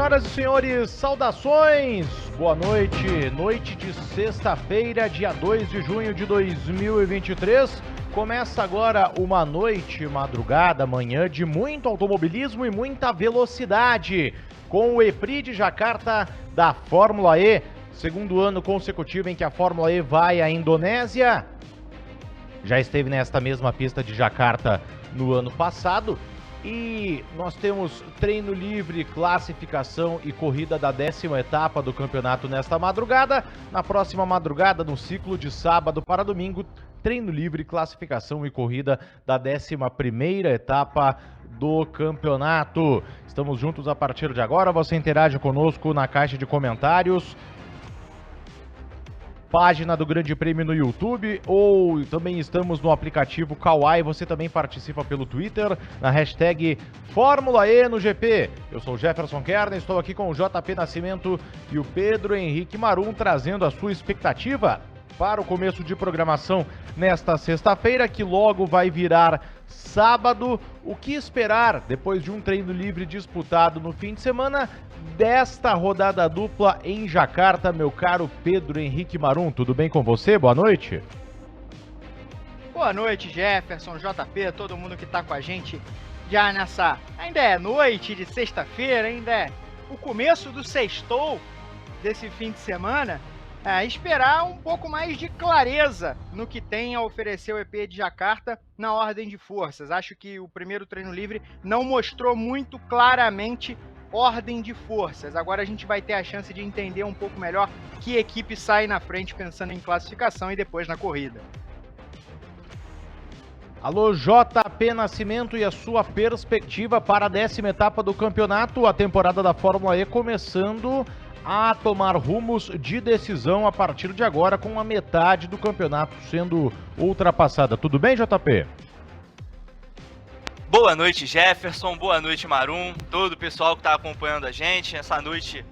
Senhoras e senhores, saudações! Boa noite, noite de sexta-feira, dia 2 de junho de 2023. Começa agora uma noite, madrugada, manhã de muito automobilismo e muita velocidade, com o EPRI de Jakarta da Fórmula E, segundo ano consecutivo em que a Fórmula E vai à Indonésia. Já esteve nesta mesma pista de Jakarta no ano passado. E nós temos treino livre, classificação e corrida da 10ª etapa do campeonato nesta madrugada. Na próxima madrugada, no ciclo de sábado para domingo, treino livre, classificação e corrida da 11ª etapa do campeonato. Estamos juntos a partir de agora. Você interage conosco na caixa de comentários, página do Grande Prêmio no YouTube, ou também estamos no aplicativo Kawai. Você também participa pelo Twitter, na hashtag Fórmula E no GP. Eu sou o Jefferson Kerner, estou aqui com o JP Nascimento e o Pedro Henrique Marum, trazendo a sua expectativa para o começo de programação nesta sexta-feira, que logo vai virar sábado. O que esperar depois de um treino livre disputado no fim de semana desta rodada dupla em Jakarta, meu caro Pedro Henrique Marum? Tudo bem com você? Boa noite. Boa noite, Jefferson, JP, todo mundo que tá com a gente já nessa... Ainda é noite de sexta-feira, ainda é o começo do sextou desse fim de semana. Esperar um pouco mais de clareza no que tem a oferecer o EP de Jakarta na ordem de forças. Acho que o primeiro treino livre não mostrou muito claramente ordem de forças. Agora a gente vai ter a chance de entender um pouco melhor que equipe sai na frente pensando em classificação e depois na corrida. Alô, JP Nascimento, e a sua perspectiva para a 10ª etapa do campeonato, a temporada da Fórmula E começando a tomar rumos de decisão a partir de agora, com a metade do campeonato sendo ultrapassada. Tudo bem, JP? Boa noite, Jefferson, boa noite, Marum, todo o pessoal que está acompanhando a gente essa noite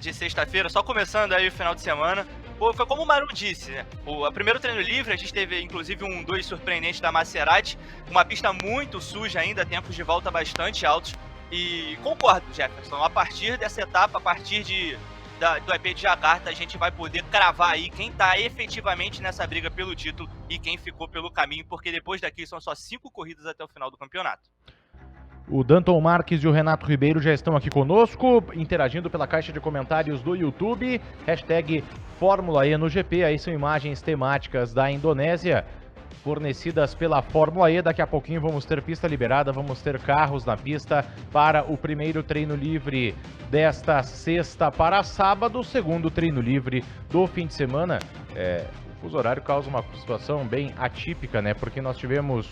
de sexta-feira, só começando aí o final de semana. Pô, foi como o Marum disse, né? O primeiro treino livre, a gente teve inclusive um 2 surpreendente da Maserati, uma pista muito suja ainda, tempos de volta bastante altos. E concordo, Jefferson, a partir dessa etapa, a partir do EP de Jakarta, a gente vai poder cravar aí quem tá efetivamente nessa briga pelo título e quem ficou pelo caminho, porque depois daqui são só 5 corridas até o final do campeonato. O Danton Marques e o Renato Ribeiro já estão aqui conosco, interagindo pela caixa de comentários do YouTube, hashtag Fórmula E no GP. Aí são imagens temáticas da Indonésia, fornecidas pela Fórmula E. Daqui a pouquinho vamos ter pista liberada, vamos ter carros na pista para o primeiro treino livre desta sexta para sábado, o segundo treino livre do fim de semana. O fuso horário causa uma situação bem atípica, né? Porque nós tivemos,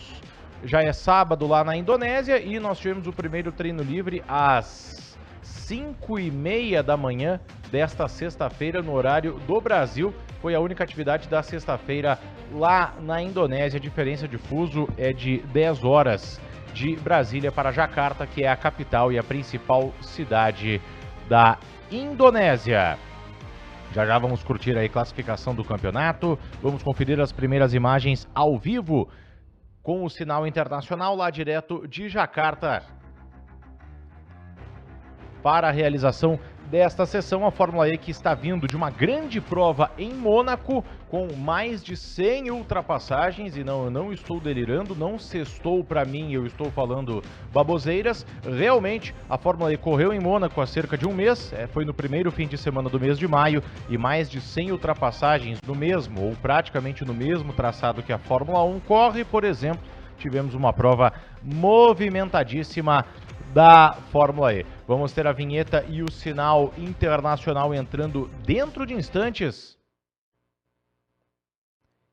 já é sábado lá na Indonésia, e nós tivemos o primeiro treino livre às 5h30 da manhã desta sexta-feira no horário do Brasil. Foi a única atividade da sexta-feira lá na Indonésia. A diferença de fuso é de 10 horas de Brasília para Jakarta, que é a capital e a principal cidade da Indonésia. Já já vamos curtir aí a classificação do campeonato. Vamos conferir as primeiras imagens ao vivo com o sinal internacional lá direto de Jakarta. Para a realização desta sessão, a Fórmula E, que está vindo de uma grande prova em Mônaco, com mais de 100 ultrapassagens, e não, eu não estou delirando, não sextou para mim, eu estou falando baboseiras. Realmente, a Fórmula E correu em Mônaco há cerca de um mês, foi no primeiro fim de semana do mês de maio, e mais de 100 ultrapassagens no mesmo, ou praticamente no mesmo traçado que a Fórmula 1 corre. Por exemplo, tivemos uma prova movimentadíssima da Fórmula E. Vamos ter a vinheta e o sinal internacional entrando dentro de instantes.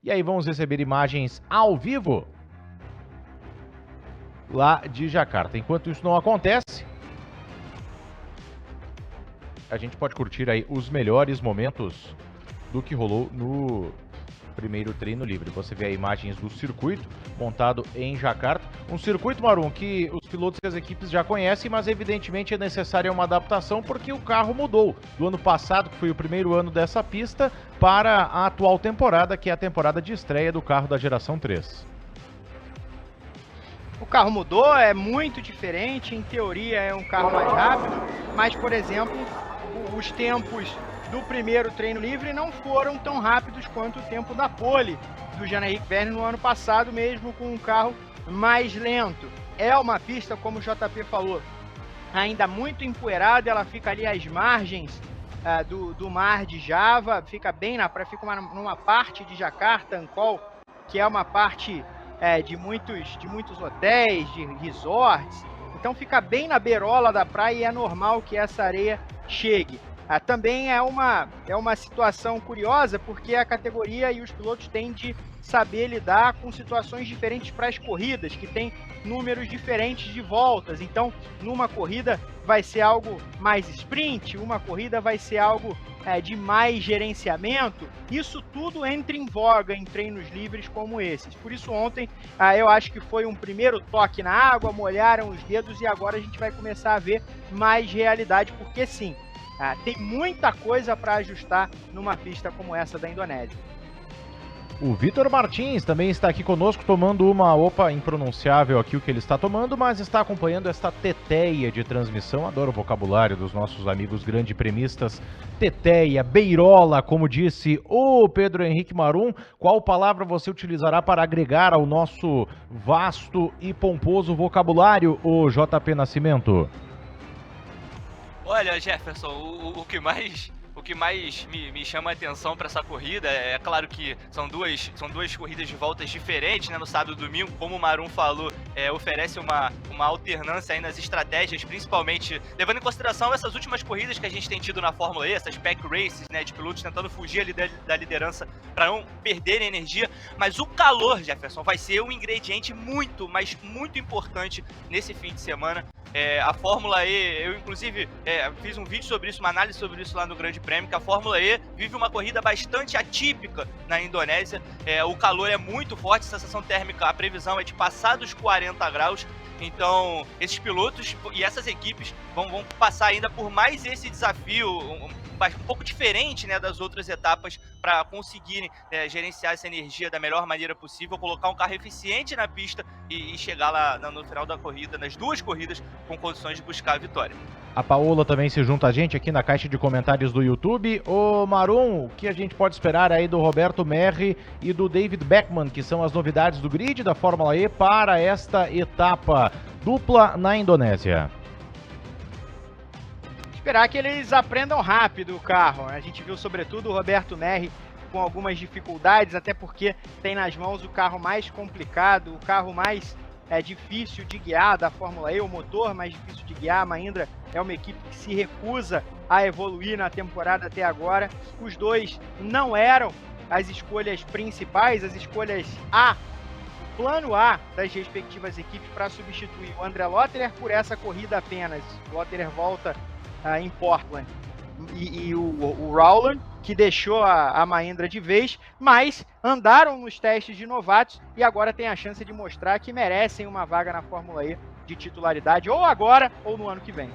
E aí vamos receber imagens ao vivo lá de Jakarta. Enquanto isso não acontece, a gente pode curtir aí os melhores momentos do que rolou no primeiro treino livre. Você vê imagens do circuito montado em Jakarta. Um circuito, Marum, que os pilotos e as equipes já conhecem, mas evidentemente é necessária uma adaptação, porque o carro mudou do ano passado, que foi o primeiro ano dessa pista, para a atual temporada, que é a temporada de estreia do carro da geração 3. O O carro mudou, é muito diferente, em teoria é um carro mais rápido, mas, por exemplo, os tempos do primeiro treino livre não foram tão rápidos quanto o tempo da pole do Jean-Éric Vergne no ano passado, mesmo com um carro mais lento. É uma pista, como o JP falou, ainda muito empoeirada, ela fica ali às margens do mar de Java, fica bem na praia, fica numa parte de Jakarta, Angkor, que é uma parte de muitos hotéis, de resorts, então fica bem na beirola da praia e é normal que essa areia chegue. Também é uma situação curiosa, porque a categoria e os pilotos têm de saber lidar com situações diferentes para as corridas, que tem números diferentes de voltas. Então, numa corrida vai ser algo mais sprint, uma corrida vai ser algo de mais gerenciamento. Isso tudo entra em voga em treinos livres como esses. Por isso, ontem, eu acho que foi um primeiro toque na água, molharam os dedos e agora a gente vai começar a ver mais realidade, porque sim, tem muita coisa para ajustar numa pista como essa da Indonésia. O Vitor Martins também está aqui conosco tomando opa, impronunciável aqui o que ele está tomando, mas está acompanhando esta teteia de transmissão. Adoro o vocabulário dos nossos amigos grande premistas. Teteia, beirola, como disse o Pedro Henrique Marum. Qual palavra você utilizará para agregar ao nosso vasto e pomposo vocabulário, o JP Nascimento? Olha, Jefferson, o que mais me chama a atenção para essa corrida é claro que são duas corridas de voltas diferentes, né? No sábado e domingo, como o Marum falou, oferece uma alternância aí nas estratégias, principalmente levando em consideração essas últimas corridas que a gente tem tido na Fórmula E, essas pack races, né, de pilotos tentando fugir ali da liderança para não perderem energia. Mas o calor, Jefferson, vai ser um ingrediente muito, mas muito importante nesse fim de semana. A Fórmula E, eu inclusive fiz um vídeo sobre isso, uma análise sobre isso lá no Grande Prêmio, que a Fórmula E vive uma corrida bastante atípica na Indonésia. O calor é muito forte, a sensação térmica, a previsão é de passar dos 40 graus. Então, esses pilotos e essas equipes vão passar ainda por mais esse desafio, um pouco diferente, né, das outras etapas, para conseguirem gerenciar essa energia da melhor maneira possível, colocar um carro eficiente na pista e chegar lá no final da corrida, nas duas corridas, com condições de buscar a vitória. A Paola também se junta a gente aqui na caixa de comentários do YouTube. Ô Marum, o que a gente pode esperar aí do Roberto Merri e do David Beckman, que são as novidades do grid da Fórmula E para esta etapa dupla na Indonésia? Esperar que eles aprendam rápido o carro. A gente viu sobretudo o Roberto Merri com algumas dificuldades, até porque tem nas mãos o carro mais complicado, o carro mais difícil de guiar da Fórmula E, o motor mais difícil de guiar. A Mahindra é uma equipe que se recusa a evoluir na temporada até agora. Os dois não eram as escolhas principais, as escolhas o plano A das respectivas equipes para substituir o André Lotterer por essa corrida apenas. O Lotterer volta em Portland e o Rowland, que deixou a Mahindra de vez, mas andaram nos testes de novatos e agora tem a chance de mostrar que merecem uma vaga na Fórmula E de titularidade, ou agora ou no ano que vem.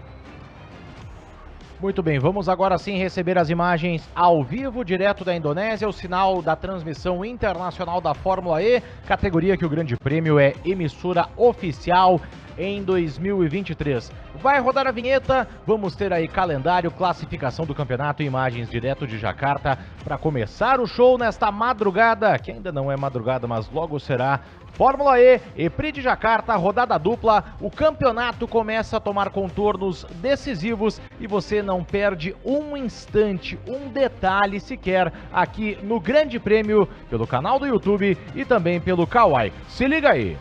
Muito bem, vamos agora sim receber as imagens ao vivo, direto da Indonésia, o sinal da transmissão internacional da Fórmula E, categoria que o Grande Prêmio é emissora oficial em 2023. Vai rodar a vinheta, vamos ter aí calendário, classificação do campeonato e imagens direto de Jakarta para começar o show nesta madrugada, que ainda não é madrugada, mas logo será. Fórmula E, Prix de Jakarta, rodada dupla, o campeonato começa a tomar contornos decisivos e você não perde um instante, um detalhe sequer aqui no Grande Prêmio, pelo canal do YouTube e também pelo Kawaii. Se liga aí!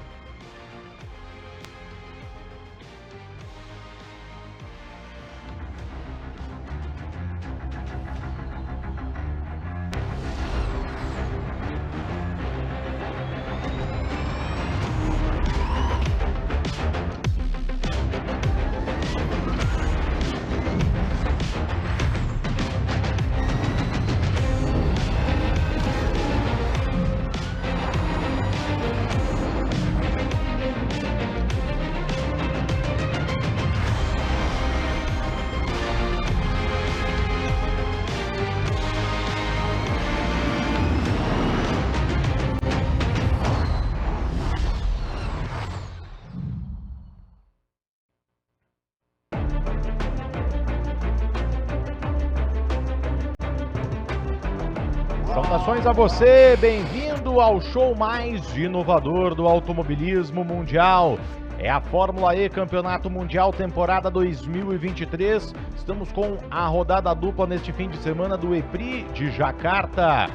Saudações a você, bem-vindo ao show mais inovador do automobilismo mundial. É a Fórmula E Campeonato Mundial temporada 2023. Estamos com a rodada dupla neste fim de semana do EPRI de Jacarta.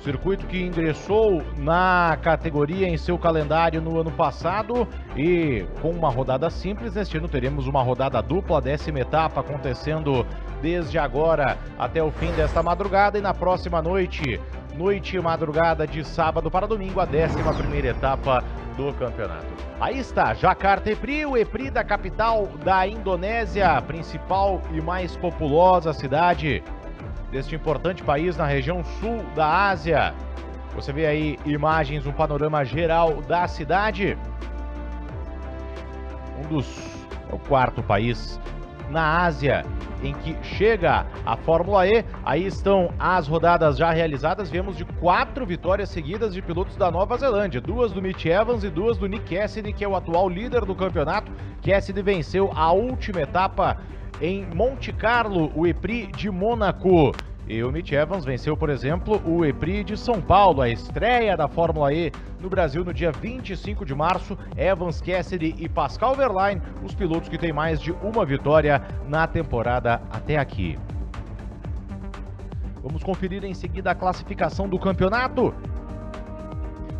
Circuito que ingressou na categoria em seu calendário no ano passado e com uma rodada simples, neste ano teremos uma rodada dupla, a 10ª etapa acontecendo desde agora até o fim desta madrugada e na próxima noite e madrugada de sábado para domingo, a 11ª etapa do campeonato. Aí está, Jakarta EPRI, o EPRI da capital da Indonésia, principal e mais populosa cidade deste importante país na região sul da Ásia. Você vê aí imagens, um panorama geral da cidade. O quarto país na Ásia em que chega a Fórmula E. Aí estão as rodadas já realizadas. Viemos de 4 vitórias seguidas de pilotos da Nova Zelândia. 2 do Mitch Evans e 2 do Nick Cassidy, que é o atual líder do campeonato. Cassidy venceu a última etapa em Monte Carlo, o EPRI de Mônaco. E o Mitch Evans venceu, por exemplo, o EPRI de São Paulo, a estreia da Fórmula E no Brasil no dia 25 de março. Evans, Cassidy e Pascal Wehrlein, os pilotos que têm mais de uma vitória na temporada até aqui. Vamos conferir em seguida a classificação do campeonato.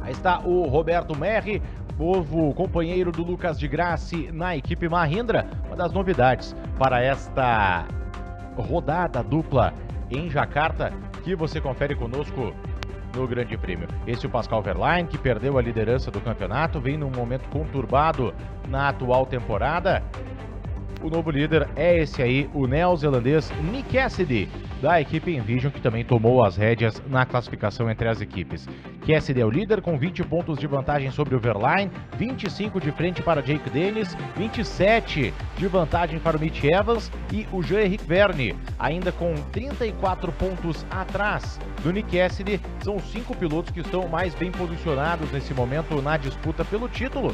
Aí está o Roberto Merri, novo companheiro do Lucas de Grassi na equipe Mahindra. Uma das novidades para esta rodada dupla em Jacarta, que você confere conosco no Grande Prêmio. Esse é o Pascal Wehrlein, que perdeu a liderança do campeonato, vem num momento conturbado na atual temporada. O novo líder é esse aí, o neozelandês Nick Cassidy, da equipe Envision, que também tomou as rédeas na classificação entre as equipes. Cassidy é o líder com 20 pontos de vantagem sobre o Wehrlein, 25 de frente para Jake Dennis, 27 de vantagem para o Mitch Evans e o Jean-Éric Vergne, ainda com 34 pontos atrás do Nick Cassidy. São os 5 pilotos que estão mais bem posicionados nesse momento na disputa pelo título,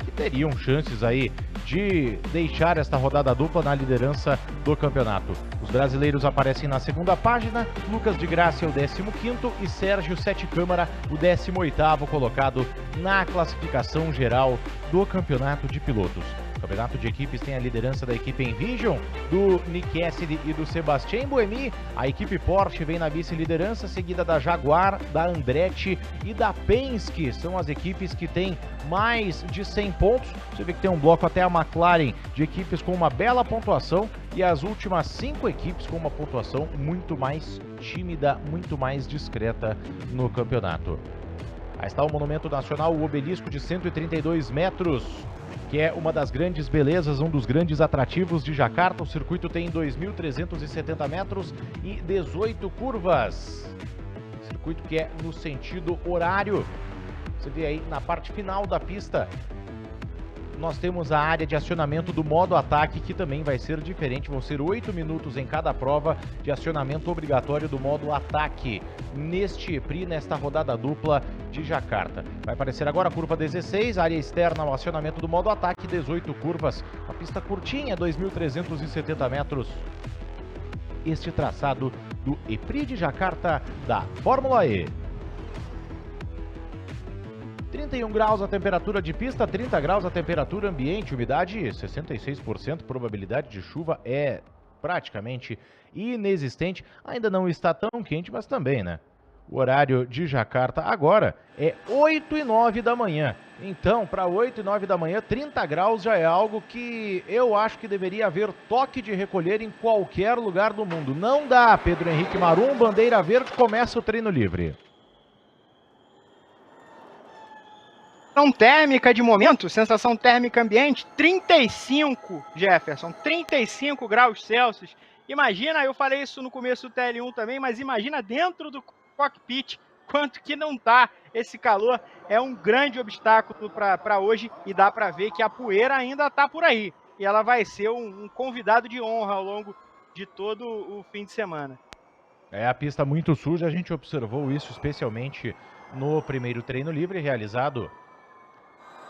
que teriam chances aí de deixar esta rodada dupla na liderança do campeonato. Os brasileiros aparecem na segunda página, Lucas de Grassi é o 15º e Sérgio Sete Câmara o 18º colocado na classificação geral do campeonato de pilotos. O campeonato de equipes tem a liderança da equipe Envision, do Nick Cassidy e do Sébastien Buemi. A equipe Porsche vem na vice-liderança, seguida da Jaguar, da Andretti e da Penske. São as equipes que têm mais de 100 pontos. Você vê que tem um bloco até a McLaren de equipes com uma bela pontuação e as últimas 5 equipes com uma pontuação muito mais tímida, muito mais discreta no campeonato. Aí está o Monumento Nacional, o obelisco de 132 metros, que é uma das grandes belezas, um dos grandes atrativos de Jacarta. O circuito tem 2.370 metros e 18 curvas. Circuito que é no sentido horário. Você vê aí na parte final da pista, nós temos a área de acionamento do modo ataque, que também vai ser diferente. Vão ser 8 minutos em cada prova de acionamento obrigatório do modo ataque neste EPRI, nesta rodada dupla de Jacarta. Vai aparecer agora a curva 16, área externa ao acionamento do modo ataque, 18 curvas. Uma pista curtinha, 2.370 metros. Este traçado do EPRI de Jacarta da Fórmula E. 31 graus a temperatura de pista, 30 graus a temperatura ambiente, umidade 66%, probabilidade de chuva é praticamente inexistente. Ainda não está tão quente, mas também, né? O horário de Jacarta agora é 8h09 da manhã. Então, para 8h09 da manhã, 30 graus já é algo que eu acho que deveria haver toque de recolher em qualquer lugar do mundo. Não dá, Pedro Henrique Marum, bandeira verde, começa o treino livre. Sensação térmica de momento, sensação térmica ambiente, 35, Jefferson, 35 graus Celsius. Imagina, eu falei isso no começo do TL1 também, mas imagina dentro do cockpit quanto que não tá esse calor. É um grande obstáculo para hoje e dá para ver que a poeira ainda tá por aí. E ela vai ser um convidado de honra ao longo de todo o fim de semana. É a pista muito suja, a gente observou isso especialmente no primeiro treino livre realizado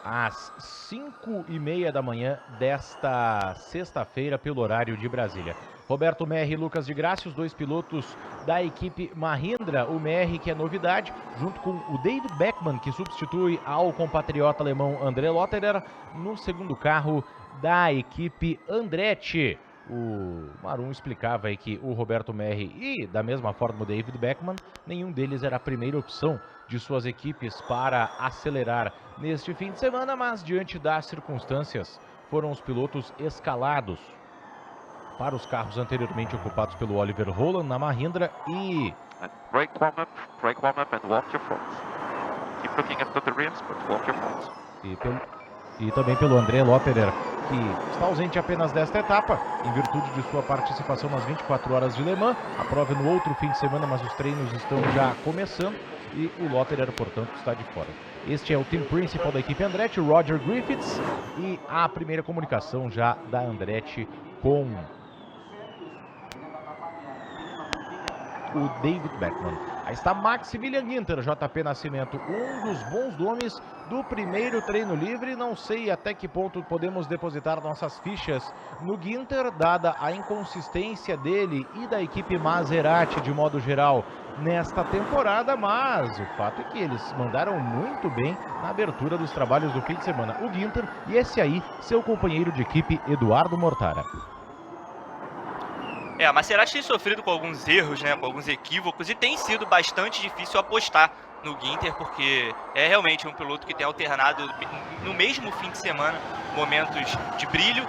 às 5h30 da manhã desta sexta-feira, pelo horário de Brasília. Roberto Merhi e Lucas de Grassi, os dois pilotos da equipe Mahindra. O Merhi, que é novidade, junto com o David Beckmann, que substitui ao compatriota alemão André Lotterer, no segundo carro da equipe Andretti. O Marum explicava aí que o Roberto Merhi e, da mesma forma, o David Beckmann, nenhum deles era a primeira opção de suas equipes para acelerar neste fim de semana, mas diante das circunstâncias foram os pilotos escalados para os carros anteriormente ocupados pelo Oliver Rowland na Mahindra e... Brake warm up and warm your fronts. Keep looking after the rims, but warm your fronts. E também pelo André Lotterer, que está ausente apenas desta etapa, em virtude de sua participação nas 24 horas de Le Mans. A prova é no outro fim de semana, mas os treinos estão já começando e o Lotterer, portanto, está de fora. Este é o team principal da equipe Andretti, Roger Griffiths, e a primeira comunicação já da Andretti com o David Beckmann. Aí está Maximilian Ginter, JP Nascimento, um dos bons nomes do primeiro treino livre. Não sei até que ponto podemos depositar nossas fichas no Ginter, dada a inconsistência dele e da equipe Maserati de modo geral nesta temporada, mas o fato é que eles mandaram muito bem na abertura dos trabalhos do fim de semana. O Ginter e esse aí, seu companheiro de equipe, Eduardo Mortara. A Maserati tem sofrido com alguns erros, né, com alguns equívocos, e tem sido bastante difícil apostar no Ginter, porque é realmente um piloto que tem alternado no mesmo fim de semana momentos de brilho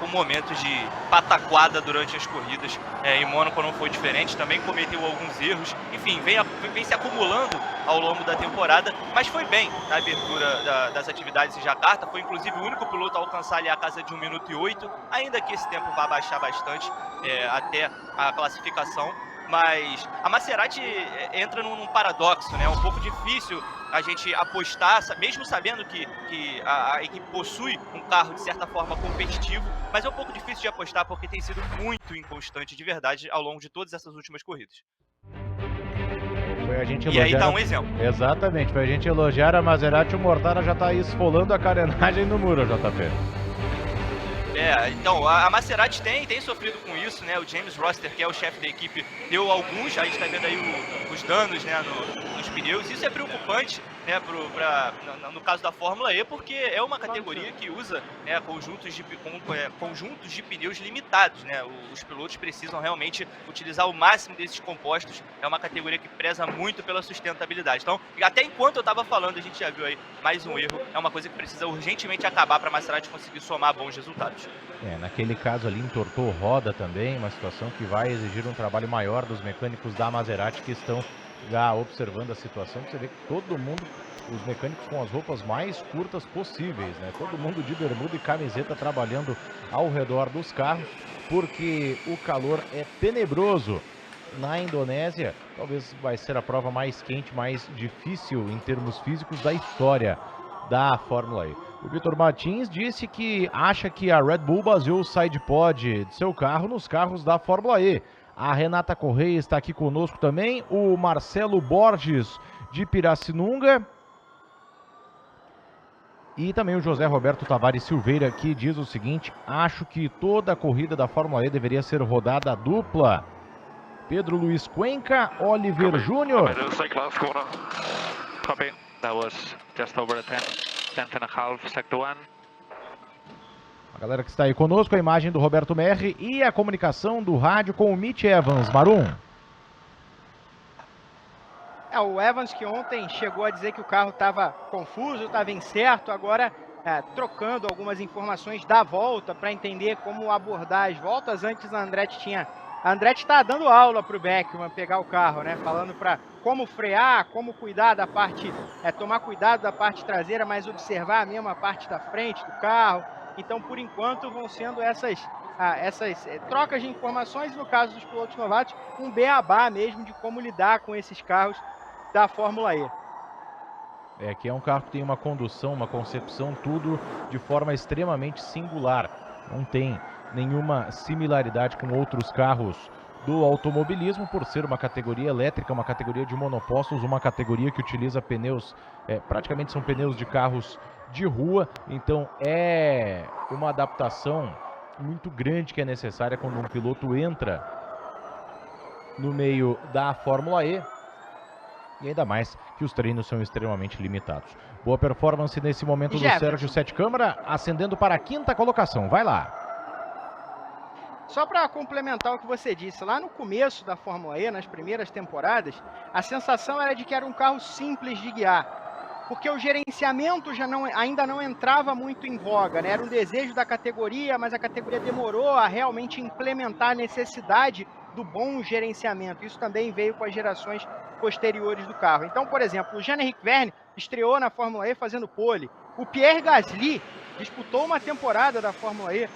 com momentos de pataquada durante as corridas. Em Mônaco não foi diferente, também cometeu alguns erros, enfim, vem se acumulando ao longo da temporada, mas foi bem na abertura das atividades em Jacarta. Foi inclusive o único piloto a alcançar ali a casa de 1 minuto e 8, ainda que esse tempo vá baixar bastante até a classificação. Mas a Maserati entra num paradoxo, né? É um pouco difícil a gente apostar, mesmo sabendo que a equipe possui um carro de certa forma competitivo, mas é um pouco difícil de apostar porque tem sido muito inconstante de verdade ao longo de todas essas últimas corridas. Foi a gente e aí tá um exemplo. Exatamente, foi a gente elogiar a Maserati, o Mortara já tá aí esfolando a carenagem no muro, JP. Então, a Maserati tem sofrido com isso, né? O James Roster, que é o chefe da equipe, deu alguns, a gente tá vendo aí os danos, né, nos pneus. Isso é preocupante, né, no caso da Fórmula E, porque é uma categoria que usa, né, conjuntos de pneus limitados, né? Os pilotos precisam realmente utilizar o máximo desses compostos. É uma categoria que preza muito pela sustentabilidade. Então, até enquanto eu estava falando, a gente já viu aí mais um erro. É uma coisa que precisa urgentemente acabar para a Maserati conseguir somar bons resultados. Naquele caso ali entortou roda também, uma situação que vai exigir um trabalho maior dos mecânicos da Maserati, que estão já observando a situação. Você vê que todo mundo, os mecânicos com as roupas mais curtas possíveis, né? Todo mundo de bermuda e camiseta trabalhando ao redor dos carros, porque o calor é tenebroso. Na Indonésia, talvez vai ser a prova mais quente, mais difícil em termos físicos da história da Fórmula E. O Vitor Martins disse que acha que a Red Bull baseou o sidepod de seu carro nos carros da Fórmula E. A Renata Correia está aqui conosco também. O Marcelo Borges, de Pirassununga. E também o José Roberto Tavares Silveira, que diz o seguinte: acho que toda a corrida da Fórmula E deveria ser rodada dupla. Pedro Luiz Cuenca, Oliver Júnior. That was just over a 10th and a half, sector 1. A galera que está aí conosco, a imagem do Roberto Merhi e a comunicação do rádio com o Mitch Evans. Marum. O Evans, que ontem chegou a dizer que o carro estava confuso, estava incerto, agora trocando algumas informações da volta para entender como abordar as voltas. Antes a Andretti está dando aula para o Beckmann pegar o carro, né? Falando para como frear, como cuidar da parte, tomar cuidado da parte traseira, mas observar a mesma parte da frente do carro. Então, por enquanto, vão sendo essas trocas de informações, no caso dos pilotos novatos, um beabá mesmo de como lidar com esses carros da Fórmula E. Que é um carro que tem uma condução, uma concepção, tudo de forma extremamente singular. Não tem nenhuma similaridade com outros carros do automobilismo, por ser uma categoria elétrica, uma categoria de monopostos, uma categoria que utiliza pneus, praticamente são pneus de carros de rua, então é uma adaptação muito grande que é necessária quando um piloto entra no meio da Fórmula E, e ainda mais que os treinos são extremamente limitados. Boa performance nesse momento do Sérgio Sete Câmara, ascendendo para a 5ª colocação. Vai lá. Só para complementar o que você disse, lá no começo da Fórmula E, nas primeiras temporadas, a sensação era de que era um carro simples de guiar, porque o gerenciamento ainda não entrava muito em voga, né? Era um desejo da categoria, mas a categoria demorou a realmente implementar a necessidade do bom gerenciamento. Isso também veio com as gerações posteriores do carro. Então, por exemplo, o Jean-Éric Vergne estreou na Fórmula E fazendo pole. O Pierre Gasly disputou uma temporada da Fórmula E,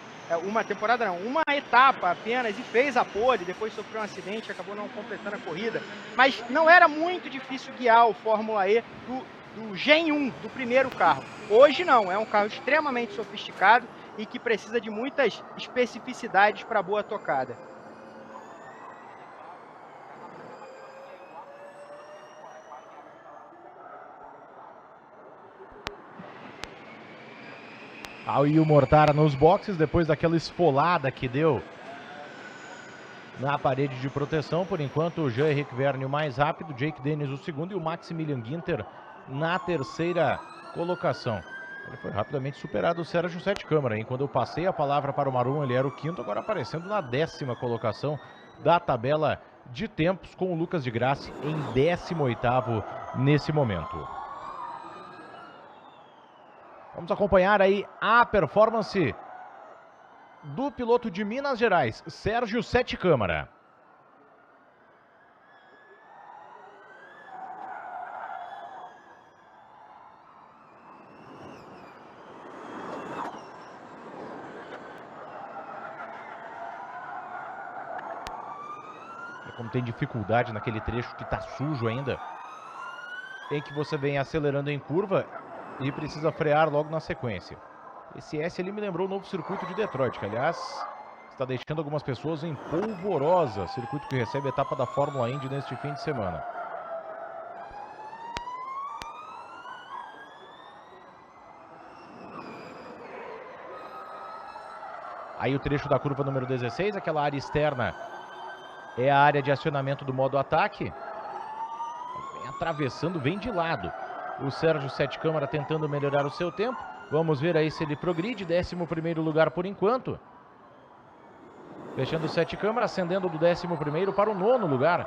uma etapa apenas, e fez a pole, depois sofreu um acidente, acabou não completando a corrida. Mas não era muito difícil guiar o Fórmula E do Gen 1, do primeiro carro. Hoje não, é um carro extremamente sofisticado e que precisa de muitas especificidades para boa tocada. Aí o Mortara nos boxes, depois daquela esfolada que deu na parede de proteção. Por enquanto, o Jean-Éric Vergne o mais rápido, Jake Dennis o segundo e o Maximilian Ginter na 3ª colocação. Ele foi rapidamente superado o Sérgio Sete Câmara, hein? Quando eu passei a palavra para o Marum, ele era o 5º, agora aparecendo na 10ª colocação da tabela de tempos, com o Lucas de Grassi em 18º nesse momento. Vamos acompanhar aí a performance do piloto de Minas Gerais, Sérgio Sete Câmara. Como tem dificuldade naquele trecho que está sujo ainda, em que você vem acelerando em curva e precisa frear logo na sequência. Esse S ali me lembrou o novo circuito de Detroit, que aliás está deixando algumas pessoas em polvorosa. Circuito que recebe a etapa da Fórmula Indy neste fim de semana. Aí o trecho da curva número 16, aquela área externa é a área de acionamento do modo ataque. Vem atravessando, vem de lado. O Sérgio Sete Câmara tentando melhorar o seu tempo. Vamos ver aí se ele progride. 11º lugar por enquanto. Fechando o Sete Câmara, ascendendo do 11º para o 9º lugar.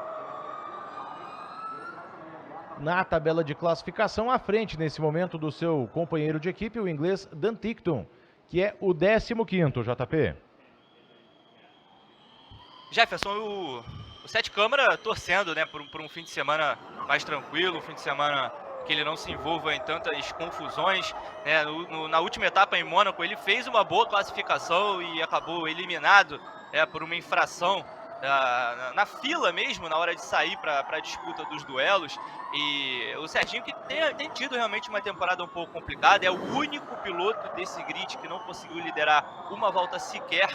Na tabela de classificação, à frente nesse momento do seu companheiro de equipe, o inglês Dan Tickton, que é o 15º, JP. Jefferson, o Sete Câmara torcendo, né, por um fim de semana mais tranquilo, um fim de semana que ele não se envolva em tantas confusões, né? Na última etapa em Mônaco ele fez uma boa classificação e acabou eliminado, por uma infração na fila mesmo, na hora de sair para a disputa dos duelos. E o Serginho, que tem tido realmente uma temporada um pouco complicada, é o único piloto desse grid que não conseguiu liderar uma volta sequer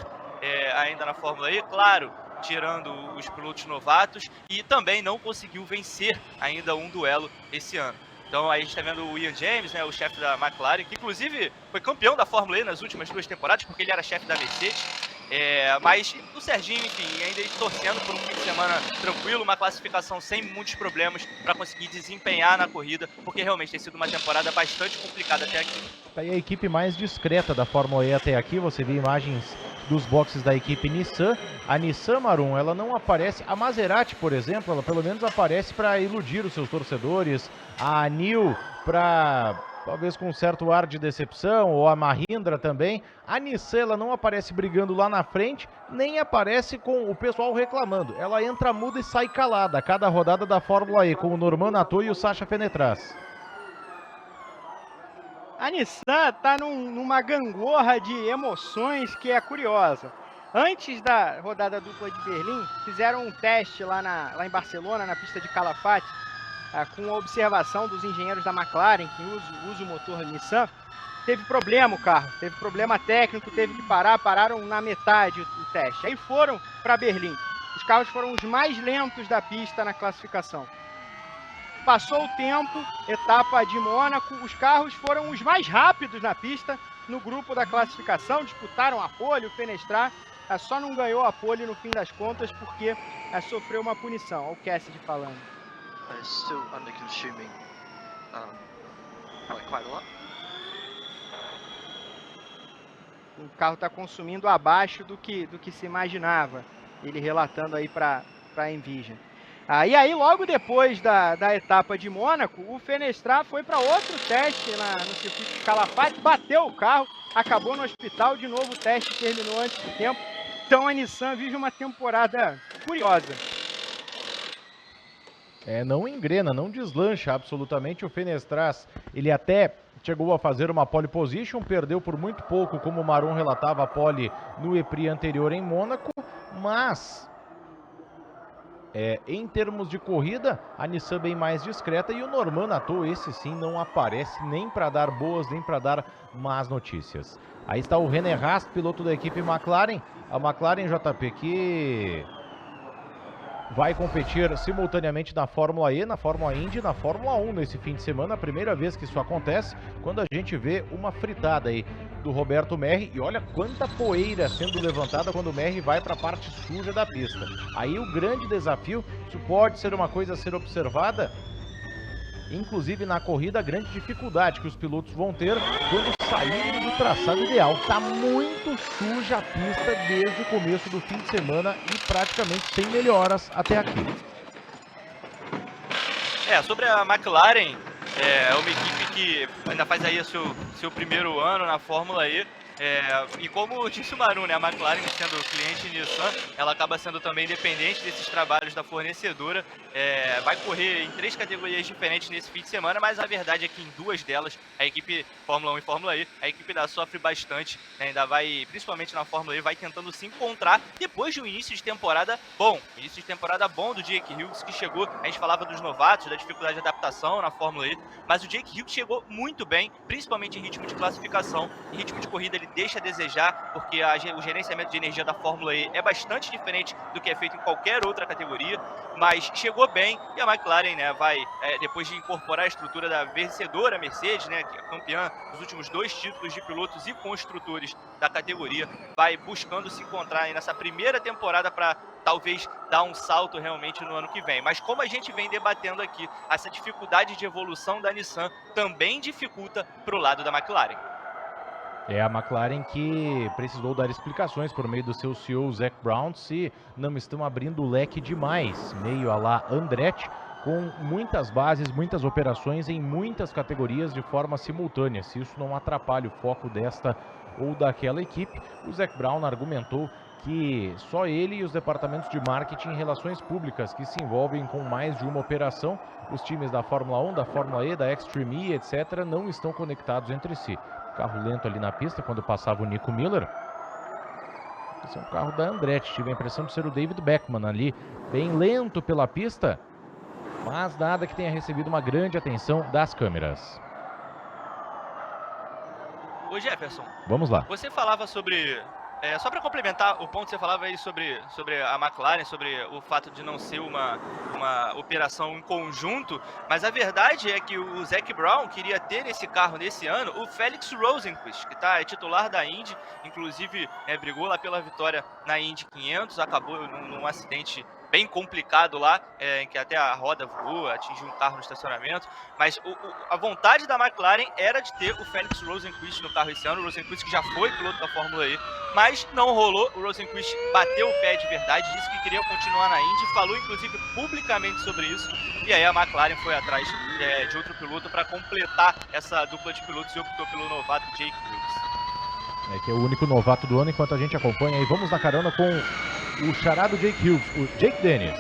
ainda na Fórmula E, claro, tirando os pilotos novatos, e também não conseguiu vencer ainda um duelo esse ano. Então aí a gente está vendo o Ian James, né, o chefe da McLaren, que inclusive foi campeão da Fórmula E nas últimas 2 temporadas, porque ele era chefe da Mercedes. Mas o Serginho, enfim, ainda torcendo por um fim de semana tranquilo, uma classificação sem muitos problemas para conseguir desempenhar na corrida, porque realmente tem sido uma temporada bastante complicada até aqui. Tá aí a equipe mais discreta da Fórmula E até aqui. Você vê imagens dos boxes da equipe Nissan. A Nissan, Marum, ela não aparece. A Maserati, por exemplo, ela pelo menos aparece para iludir os seus torcedores. A Nil para talvez com um certo ar de decepção, ou a Mahindra também. A Nissan, ela não aparece brigando lá na frente, nem aparece com o pessoal reclamando. Ela entra muda e sai calada a cada rodada da Fórmula E, com o Norman Nato e o Sacha Fenetras. A Nissan está numa gangorra de emoções que é curiosa. Antes da rodada dupla de Berlim, fizeram um teste lá em Barcelona, na pista de Calafate, com a observação dos engenheiros da McLaren, que usa o motor Nissan. Teve problema o carro, teve problema técnico, teve que pararam na metade o teste. Aí foram para Berlim. Os carros foram os mais lentos da pista na classificação. Passou o tempo, etapa de Mônaco, os carros foram os mais rápidos na pista, no grupo da classificação, disputaram a pole, o Fenestrat só não ganhou a pole no fim das contas porque sofreu uma punição. Olha o Cassidy falando. Still under consuming quite a lot. O carro está consumindo abaixo do que se imaginava, ele relatando aí para a Envision. E aí, logo depois da etapa de Mônaco, o Fenestrat foi para outro teste no circuito de Calafate, bateu o carro, acabou no hospital, de novo o teste terminou antes do tempo. Então a Nissan vive uma temporada curiosa. Não engrena, não deslancha absolutamente. O Fenestrat, ele até chegou a fazer uma pole position, perdeu por muito pouco, como o Maron relatava, a pole no EPRI anterior em Mônaco, mas em termos de corrida, a Nissan bem mais discreta e o Norman Nato, esse sim, não aparece nem para dar boas, nem para dar más notícias. Aí está o René Rast, piloto da equipe McLaren, a McLaren JP que vai competir simultaneamente na Fórmula E, na Fórmula Indy e na Fórmula 1 nesse fim de semana. A primeira vez que isso acontece, quando a gente vê uma fritada aí do Roberto Merhi. E olha quanta poeira sendo levantada quando o Merhi vai para a parte suja da pista. Aí o grande desafio, isso pode ser uma coisa a ser observada, inclusive na corrida, a grande dificuldade que os pilotos vão ter quando saírem do traçado ideal. Tá muito suja a pista desde o começo do fim de semana e praticamente sem melhoras até aqui. Sobre a McLaren, é uma equipe que ainda faz aí seu primeiro ano na Fórmula E. E como disse o Maru, né, a McLaren sendo cliente Nissan, ela acaba sendo também dependente desses trabalhos da fornecedora. Vai correr em 3 categorias diferentes nesse fim de semana, mas a verdade é que em 2 delas, a equipe Fórmula 1 e Fórmula E, a equipe ainda sofre bastante, né, ainda vai, principalmente na Fórmula E, vai tentando se encontrar depois de um início de temporada bom. Início de temporada bom do Jake Hughes, que chegou, a gente falava dos novatos, da dificuldade de adaptação na Fórmula E, mas o Jake Hughes chegou muito bem, principalmente em ritmo de classificação. Em ritmo de corrida ele deixa a desejar, porque o gerenciamento de energia da Fórmula E é bastante diferente do que é feito em qualquer outra categoria, mas chegou bem e a McLaren, né, vai, depois de incorporar a estrutura da vencedora Mercedes, né, que é campeã dos últimos 2 títulos de pilotos e construtores da categoria, vai buscando se encontrar aí nessa primeira temporada para talvez dar um salto realmente no ano que vem. Mas como a gente vem debatendo aqui, essa dificuldade de evolução da Nissan também dificulta para o lado da McLaren. A McLaren que precisou dar explicações por meio do seu CEO Zac Brown se não estão abrindo o leque demais, meio a lá Andretti, com muitas bases, muitas operações em muitas categorias de forma simultânea. Se isso não atrapalha o foco desta ou daquela equipe, o Zac Brown argumentou que só ele e os departamentos de marketing e relações públicas que se envolvem com mais de uma operação, os times da Fórmula 1, da Fórmula E, da Extreme E, etc., não estão conectados entre si. Carro lento ali na pista quando passava o Nico Miller. Esse é um carro da Andretti, tive a impressão de ser o David Beckman ali, bem lento pela pista, mas nada que tenha recebido uma grande atenção das câmeras. Ô Jefferson, vamos lá. Você falava sobre... só para complementar o ponto que você falava aí sobre a McLaren, sobre o fato de não ser uma operação em conjunto, mas a verdade é que o Zac Brown queria ter nesse carro nesse ano o Felix Rosenqvist, que é titular da Indy, inclusive brigou lá pela vitória na Indy 500, acabou num acidente bem complicado lá, em que até a roda voou, atingiu um carro no estacionamento, mas a vontade da McLaren era de ter o Felix Rosenqvist no carro esse ano, o Rosenqvist que já foi piloto da Fórmula E, mas não rolou. O Rosenqvist bateu o pé de verdade, disse que queria continuar na Indy, falou inclusive publicamente sobre isso, e aí a McLaren foi atrás de outro piloto para completar essa dupla de pilotos e optou pelo novato Jake Hughes. Que é o único novato do ano, enquanto a gente acompanha aí. Vamos na carona com o charado Jake Hughes, o Jake Dennis.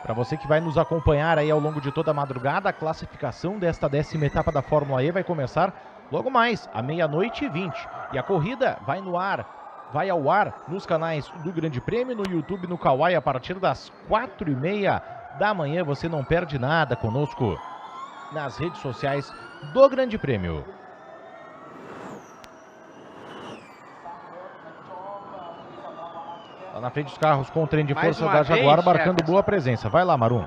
Para você que vai nos acompanhar aí ao longo de toda a madrugada, a classificação desta 10ª etapa da Fórmula E vai começar logo mais, à 00:20. E a corrida vai ao ar nos canais do Grande Prêmio, no YouTube, no Kawai, a partir das 4:30 da manhã. Você não perde nada conosco nas redes sociais do Grande Prêmio. na frente dos carros com o trem de Mais força uma da Jaguar, vez, marcando Jefferson. boa presença. Vai lá, Marum.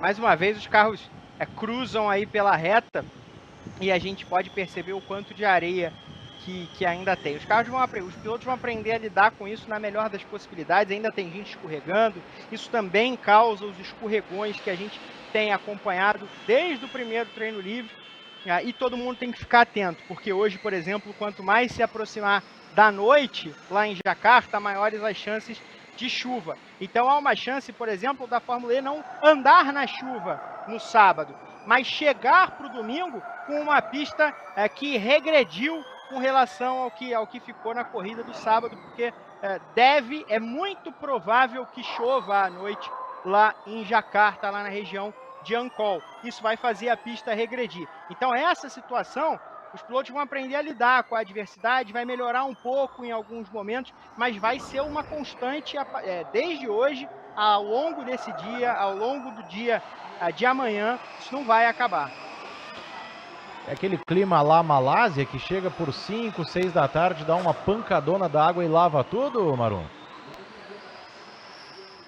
Mais uma vez os carros cruzam aí pela reta e a gente pode perceber o quanto de areia que ainda tem. Os pilotos vão aprender a lidar com isso na melhor das possibilidades, ainda tem gente escorregando, isso também causa os escorregões que a gente tem acompanhado desde o primeiro treino livre, e todo mundo tem que ficar atento, porque hoje, por exemplo, quanto mais se aproximar da noite lá em Jacarta, maiores as chances de chuva. Então há uma chance, por exemplo, da Fórmula E não andar na chuva no sábado, mas chegar para o domingo com uma pista que regrediu com relação ao que ficou na corrida do sábado, porque é muito provável que chova à noite lá em Jacarta, lá na região de Ancol. Isso vai fazer a pista regredir. Então essa situação, os pilotos vão aprender a lidar com a adversidade, vai melhorar um pouco em alguns momentos, mas vai ser uma constante desde hoje, ao longo desse dia, ao longo do dia de amanhã, isso não vai acabar. É aquele clima lá Malásia que chega por 5, 6 da tarde, dá uma pancadona d'água e lava tudo, Marum?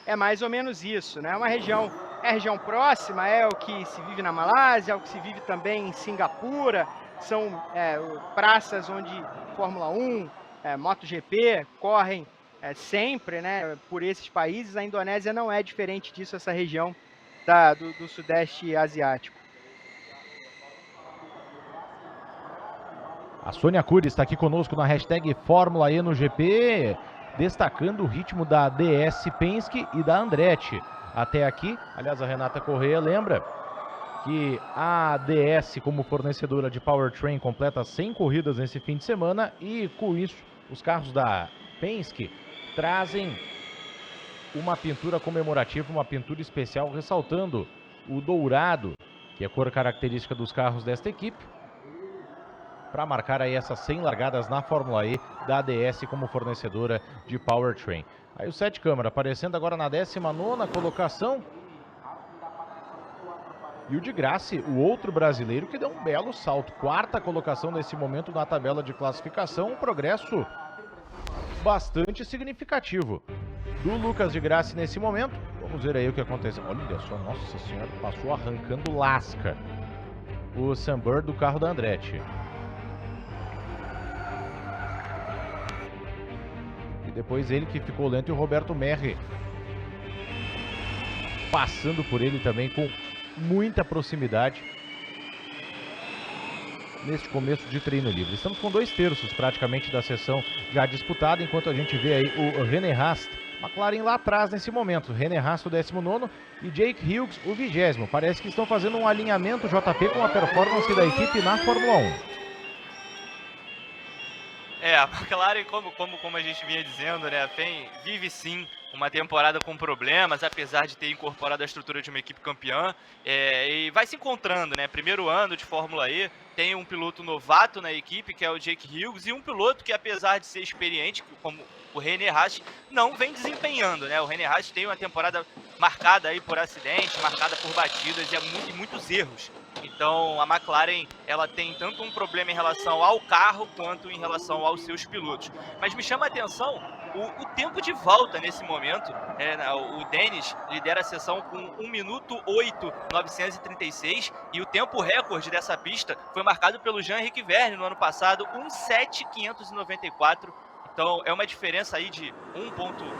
É mais ou menos isso, né? É a região próxima, é o que se vive na Malásia, é o que se vive também em Singapura, são praças onde Fórmula 1, MotoGP correm sempre, né, por esses países. A Indonésia não é diferente disso, essa região do Sudeste Asiático. A Sônia Cury está aqui conosco na hashtag Fórmula E no GP, destacando o ritmo da DS Penske e da Andretti. Até aqui, aliás, a Renata Corrêa lembra que a DS, como fornecedora de powertrain, completa 100 corridas nesse fim de semana e, com isso, os carros da Penske trazem uma pintura comemorativa, uma pintura especial, ressaltando o dourado, que é a cor característica dos carros desta equipe, para marcar aí essas 100 largadas na Fórmula E da ADS como fornecedora de powertrain. Aí o Sete Câmara aparecendo agora na 19ª colocação. E o de Grassi, o outro brasileiro que deu um belo salto. 4ª colocação nesse momento na tabela de classificação. Um progresso bastante significativo do Lucas de Grassi nesse momento. Vamos ver aí o que aconteceu. Olha só, nossa senhora, passou arrancando lasca o Sam Bird do carro da Andretti. Depois ele que ficou lento e o Roberto Merri passando por ele também com muita proximidade neste começo de treino livre. Estamos com 2/3 praticamente da sessão já disputada, enquanto a gente vê aí o René Rast, McLaren lá atrás nesse momento. René Rast o 19º e Jake Hughes o 20º. Parece que estão fazendo um alinhamento JP com a performance da equipe na Fórmula 1. A McLaren, como a gente vinha dizendo, né, vive sim uma temporada com problemas, apesar de ter incorporado a estrutura de uma equipe campeã, e vai se encontrando, né, primeiro ano de Fórmula E, tem um piloto novato na equipe, que é o Jake Hughes, e um piloto que, apesar de ser experiente, como o René Rast, não vem desempenhando, né, o René Rast tem uma temporada marcada aí por acidentes, marcada por batidas e muitos erros. Então a McLaren ela tem tanto um problema em relação ao carro quanto em relação aos seus pilotos. Mas me chama a atenção o tempo de volta nesse momento. O Dennis lidera a sessão com 1 minuto 8.936 e o tempo recorde dessa pista foi marcado pelo Jean-Henrique Verne no ano passado, 1.7.594. Então é uma diferença aí de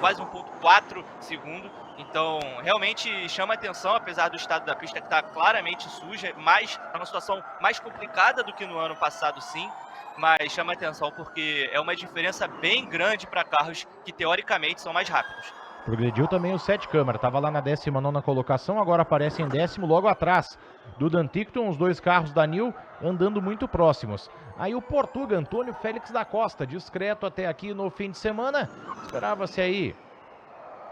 quase 1.4 segundo. Então realmente chama atenção, apesar do estado da pista que está claramente suja, é uma situação mais complicada do que no ano passado, sim, mas chama atenção porque é uma diferença bem grande para carros que teoricamente são mais rápidos. Progrediu também o Sete Câmara, estava lá na 19ª colocação, agora aparece em 10º logo atrás do Dan Tickton, os dois carros da New andando muito próximos. Aí o Portuga, Antônio Félix da Costa, discreto até aqui no fim de semana, esperava-se aí,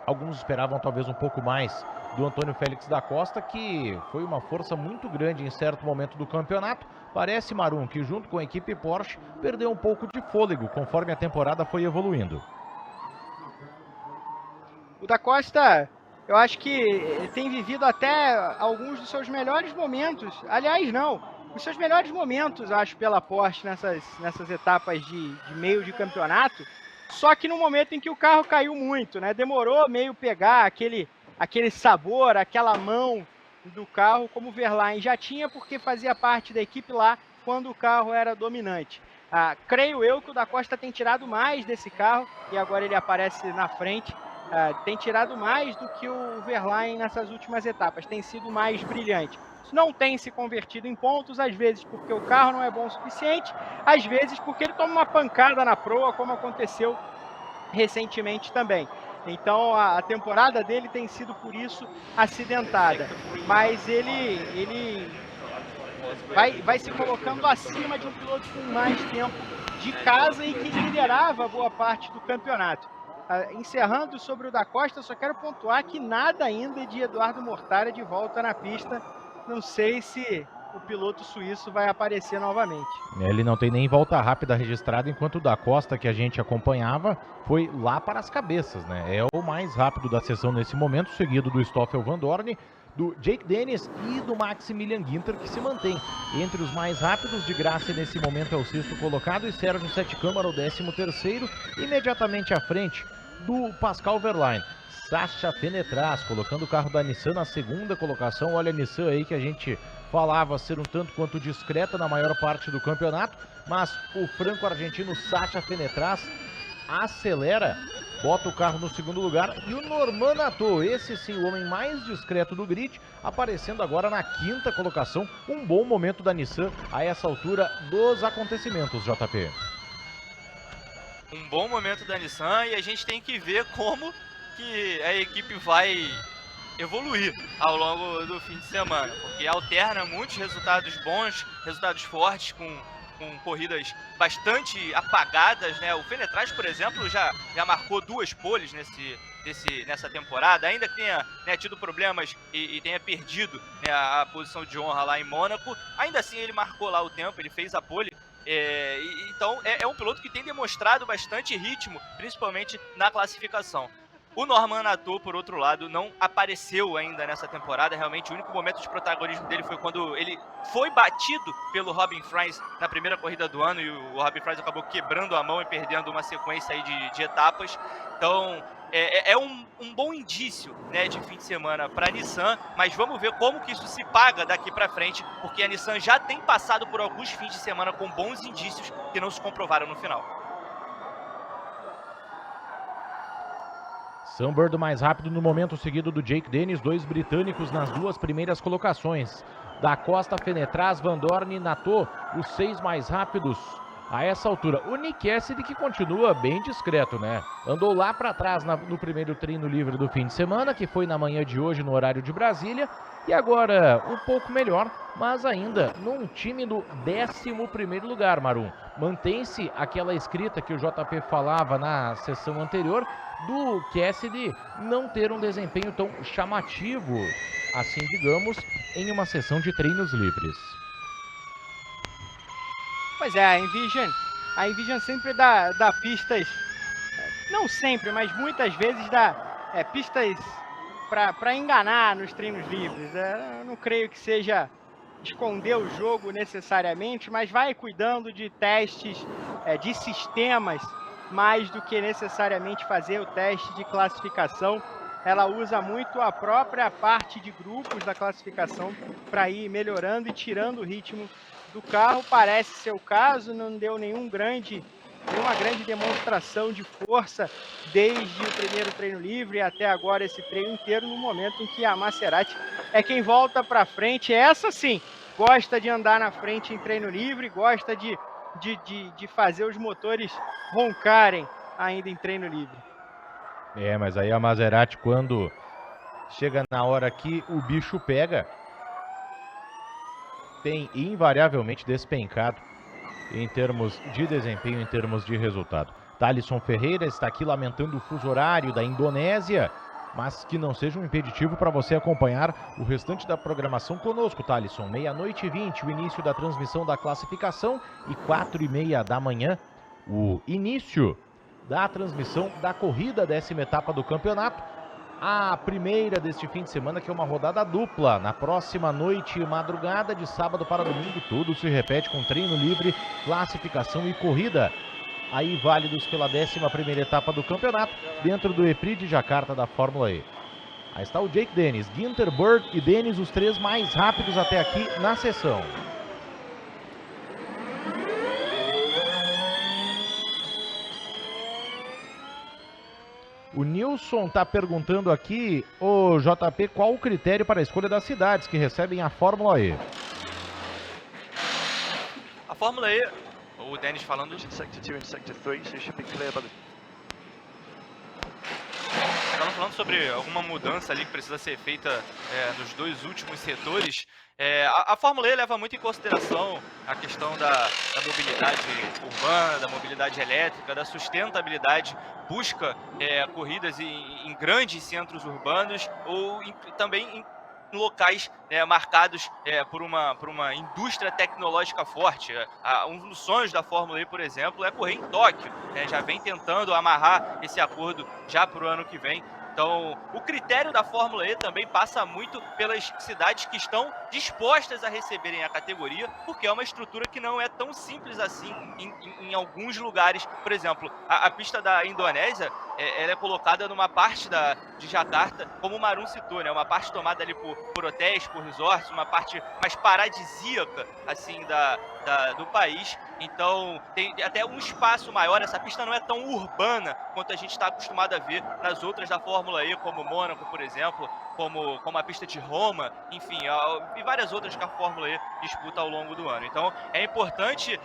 alguns esperavam talvez um pouco mais do Antônio Félix da Costa, que foi uma força muito grande em certo momento do campeonato. Parece, Marum, que junto com a equipe Porsche perdeu um pouco de fôlego conforme a temporada foi evoluindo. O da Costa, eu acho que ele tem vivido até alguns dos seus melhores momentos. Aliás, não, os seus melhores momentos, acho, pela Porsche nessas etapas de meio de campeonato. só que no momento em que o carro caiu muito, né? Demorou meio pegar aquele sabor, aquela mão do carro, como o Verlaine já tinha, porque fazia parte da equipe lá quando o carro era dominante. Creio eu que o Da Costa tem tirado mais desse carro, e agora ele aparece na frente, tem tirado mais do que o Verlaine nessas últimas etapas, tem sido mais brilhante. Não tem se convertido em pontos, às vezes porque o carro não é bom o suficiente, às vezes porque ele toma uma pancada na proa, como aconteceu recentemente também. Então a temporada dele tem sido por isso acidentada, mas ele vai se colocando acima de um piloto com mais tempo de casa e que liderava boa parte do campeonato. Encerrando sobre o Da Costa, só quero pontuar que nada ainda de Eduardo Mortara de volta na pista. Não sei se o piloto suíço vai aparecer novamente. Ele não tem nem volta rápida registrada, enquanto o Da Costa, que a gente acompanhava, foi lá para as cabeças, né? É o mais rápido da sessão nesse momento, seguido do Stoffel Vandoorne, do Jake Dennis e do Maximilian Ginter, que se mantém entre os mais rápidos. De Graça nesse momento é o 6º colocado e Sérgio Sete Câmara o 13º, imediatamente à frente do Pascal Verlaine. Sasha Fenetras colocando o carro da Nissan na 2ª colocação. Olha a Nissan aí, que a gente falava ser um tanto quanto discreta na maior parte do campeonato, mas o franco-argentino Sasha Fenetras acelera, bota o carro no 2º lugar, e o Norman Nato, esse sim, o homem mais discreto do grid, aparecendo agora na 5ª colocação. Um bom momento da Nissan a essa altura dos acontecimentos, JP. Um bom momento da Nissan, e a gente tem que ver como que a equipe vai evoluir ao longo do fim de semana, porque alterna muitos resultados bons, resultados fortes com corridas bastante apagadas, né? O Fenetras, por exemplo, já marcou 2 poles nessa temporada, ainda que tenha, né, tido problemas e tenha perdido, né, a posição de honra lá em Mônaco, ainda assim ele marcou lá o tempo, ele fez a pole. Então é um piloto que tem demonstrado bastante ritmo, principalmente na classificação. O Norman Nato, por outro lado, não apareceu ainda nessa temporada. Realmente, o único momento de protagonismo dele foi quando ele foi batido pelo Robin Fries na primeira corrida do ano, e o Robin Fries acabou quebrando a mão e perdendo uma sequência aí de etapas. Então, é um bom indício, né, de fim de semana para a Nissan, mas vamos ver como que isso se paga daqui para frente, porque a Nissan já tem passado por alguns fins de semana com bons indícios que não se comprovaram no final. Sunbird mais rápido no momento, seguido do Jake Dennis, 2 britânicos nas 2 primeiras colocações. Da Costa, Fenetras, Vandoorne e Nato, os 6 mais rápidos a essa altura. O Nick Cassidy, que continua bem discreto, né? Andou lá para trás no primeiro treino livre do fim de semana, que foi na manhã de hoje no horário de Brasília, e agora um pouco melhor, mas ainda num time do 11º lugar, Marum. Mantém-se aquela escrita que o JP falava na sessão anterior, do Cassidy não ter um desempenho tão chamativo, assim digamos, em uma sessão de treinos livres. Pois é, a Envision sempre dá pistas, não sempre, mas muitas vezes dá pistas para enganar nos treinos livres. Eu não creio que seja esconder o jogo necessariamente, mas vai cuidando de testes, de sistemas, mais do que necessariamente fazer o teste de classificação. Ela usa muito a própria parte de grupos da classificação para ir melhorando e tirando o ritmo do carro. Parece ser o caso, não deu nenhuma grande demonstração de força desde o primeiro treino livre até agora, esse treino inteiro, no momento em que a Maserati é quem volta para frente. Essa sim, gosta de andar na frente em treino livre, gosta de fazer os motores roncarem ainda em treino livre. Mas aí a Maserati, quando chega na hora que o bicho pega, tem invariavelmente despencado em termos de desempenho, em termos de resultado. Thalisson Ferreira está aqui lamentando o fuso horário da Indonésia, mas que não seja um impeditivo para você acompanhar o restante da programação conosco, Thalisson. 00h20, o início da transmissão da classificação, e 4h30 da manhã, o início da transmissão da corrida, 10ª etapa do campeonato. A primeira deste fim de semana, que é uma rodada dupla. Na próxima noite e madrugada, de sábado para domingo, tudo se repete com treino livre, classificação e corrida. aí válidos pela 11ª etapa do campeonato, dentro do EPRI de Jacarta da Fórmula E. Aí está o Jake Dennis, Ginter, Bird e Dennis, os 3 mais rápidos até aqui na sessão. O Nilson está perguntando aqui, ô JP, qual o critério para a escolha das cidades que recebem a Fórmula E? A Fórmula E, o Dennis falando de... In sector 2 and sector 3, so you should be clear by the... Estavam falando sobre alguma mudança ali que precisa ser feita nos 2 últimos setores. A Fórmula E leva muito em consideração a questão da mobilidade urbana, da mobilidade elétrica, da sustentabilidade, busca corridas em grandes centros urbanos ou também em locais marcados por uma indústria tecnológica forte. Um dos sonhos da Fórmula E, por exemplo, é correr em Tóquio. Já vem tentando amarrar esse acordo já para o ano que vem. Então, o critério da Fórmula E também passa muito pelas cidades que estão dispostas a receberem a categoria, porque é uma estrutura que não é tão simples assim em alguns lugares. Por exemplo, a pista da Indonésia, ela é colocada numa parte de Jakarta, como o Marun citou, né? Uma parte tomada ali por hotéis, por resorts, uma parte mais paradisíaca assim, do país. Então, tem até um espaço maior. Essa pista não é tão urbana quanto a gente está acostumado a ver nas outras da Fórmula E, como Mônaco, por exemplo, como a pista de Roma, enfim, e várias outras que a Fórmula E disputa ao longo do ano. Então, é importante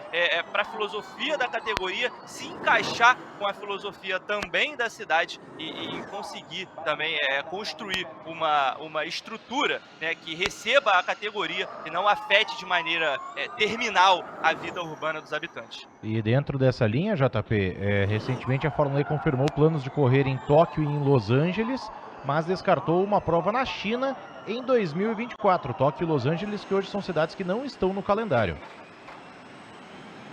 para a filosofia da categoria se encaixar com a filosofia também da cidade e conseguir também construir uma estrutura, né, que receba a categoria e não afete de maneira terminal a vida urbana dos habitantes. E dentro dessa linha, JP, recentemente a Fórmula E confirmou planos de correr em Tóquio e em Los Angeles, mas descartou uma prova na China em 2024. Tóquio e Los Angeles, que hoje são cidades que não estão no calendário.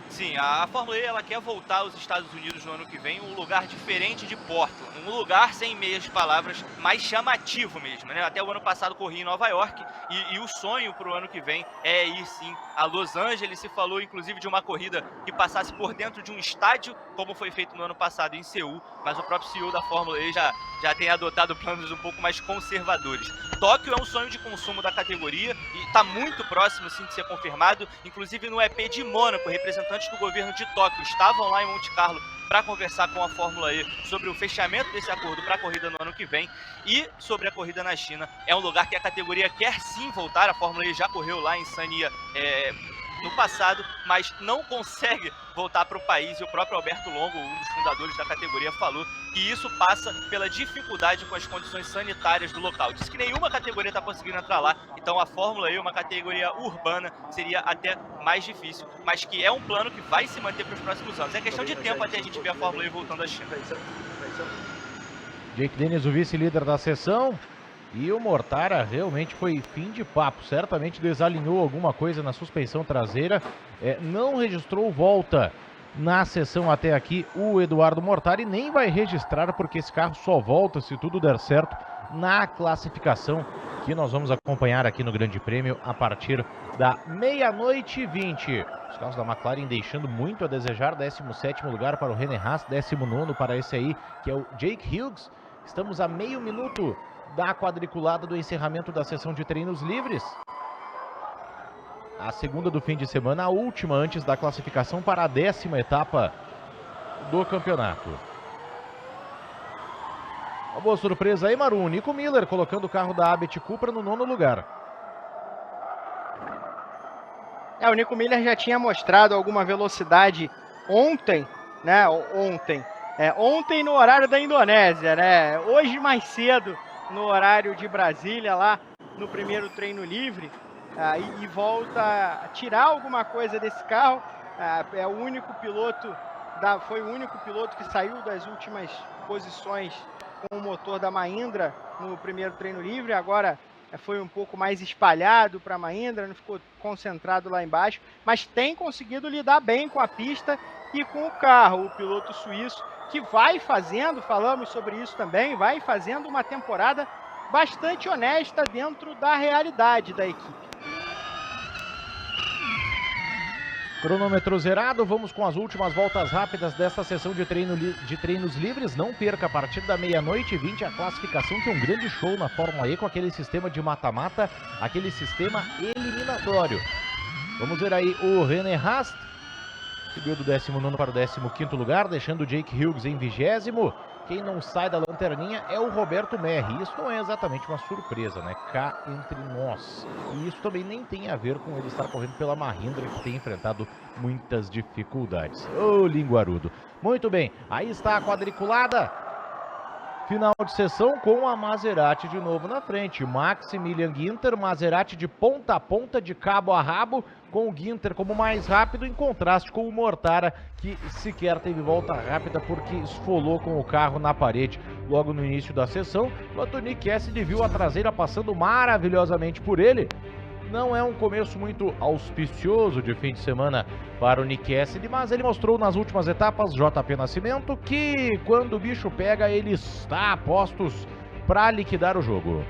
Sim, a Fórmula E ela quer voltar aos Estados Unidos no ano que vem, um lugar diferente de Portland, um lugar, sem meias palavras, mais chamativo mesmo, né? Até o ano passado corri em Nova York e o sonho para o ano que vem é ir sim a Los Angeles. Se falou inclusive de uma corrida que passasse por dentro de um estádio, como foi feito no ano passado em Seul, mas o próprio CEO da Fórmula E já tem adotado planos um pouco mais conservadores. Tóquio é um sonho de consumo da categoria e está muito próximo sim de ser confirmado, inclusive no EP de Mônaco, representantes do governo de Tóquio estavam lá em Monte Carlo para conversar com a Fórmula E sobre o fechamento desse acordo para a corrida no ano que vem e sobre a corrida na China. É um lugar que a categoria quer sim voltar. A Fórmula E já correu lá em Sanya no passado, mas não consegue voltar para o país, e o próprio Alberto Longo, um dos fundadores da categoria, falou que isso passa pela dificuldade com as condições sanitárias do local. Diz que nenhuma categoria está conseguindo entrar lá, então a Fórmula E, uma categoria urbana, seria até mais difícil, mas que é um plano que vai se manter para os próximos anos. É questão de tempo até a gente ver a Fórmula E voltando à China. Jake Dennis, o vice-líder da sessão. E o Mortara realmente foi fim de papo, certamente desalinhou alguma coisa na suspensão traseira, não registrou volta na sessão até aqui o Eduardo Mortara e nem vai registrar porque esse carro só volta, se tudo der certo, na classificação que nós vamos acompanhar aqui no Grande Prêmio a partir da 00h20. Os carros da McLaren deixando muito a desejar, 17º lugar para o René Haas, 19º para esse aí que é o Jake Hughes. Estamos a meio minuto da quadriculada do encerramento da sessão de treinos livres. A segunda do fim de semana, a última antes da classificação para a 10ª etapa do campeonato. Uma boa surpresa aí, Maru. Nico Miller colocando o carro da Abet Cupra no 9º lugar. O Nico Miller já tinha mostrado alguma velocidade ontem, né? Ontem no horário da Indonésia, né? Hoje mais cedo no horário de Brasília, lá no primeiro treino livre, e volta a tirar alguma coisa desse carro. É o único piloto, foi o único piloto que saiu das últimas posições com o motor da Mahindra no primeiro treino livre. Agora foi um pouco mais espalhado para a Mahindra, não ficou concentrado lá embaixo, mas tem conseguido lidar bem com a pista e com o carro. O piloto suíço que vai fazendo, falamos sobre isso também, vai fazendo uma temporada bastante honesta dentro da realidade da equipe. Cronômetro zerado, vamos com as últimas voltas rápidas desta sessão de treinos livres. Não perca, a partir da 00h20 a classificação, que é um grande show na Fórmula E com aquele sistema de mata-mata, aquele sistema eliminatório. Vamos ver aí o René Rast, subiu do 19º para o 15º lugar, deixando o Jake Hughes em 20º. Quem não sai da lanterninha é o Roberto Merri. Isso não é exatamente uma surpresa, né? Cá entre nós. E isso também nem tem a ver com ele estar correndo pela Mahindra, que tem enfrentado muitas dificuldades. Ô, linguarudo. Muito bem, aí está a quadriculada. Final de sessão com a Maserati de novo na frente. Maximilian Ginter, Maserati de ponta a ponta, de cabo a rabo, com o Ginter como mais rápido, em contraste com o Mortara, que sequer teve volta rápida porque esfolou com o carro na parede logo no início da sessão. O Anthony Cassidy viu a traseira passando maravilhosamente por ele. Não é um começo muito auspicioso de fim de semana para o Nick Cassidy, mas ele mostrou nas últimas etapas, JP Nascimento, que quando o bicho pega, ele está a postos para liquidar o jogo.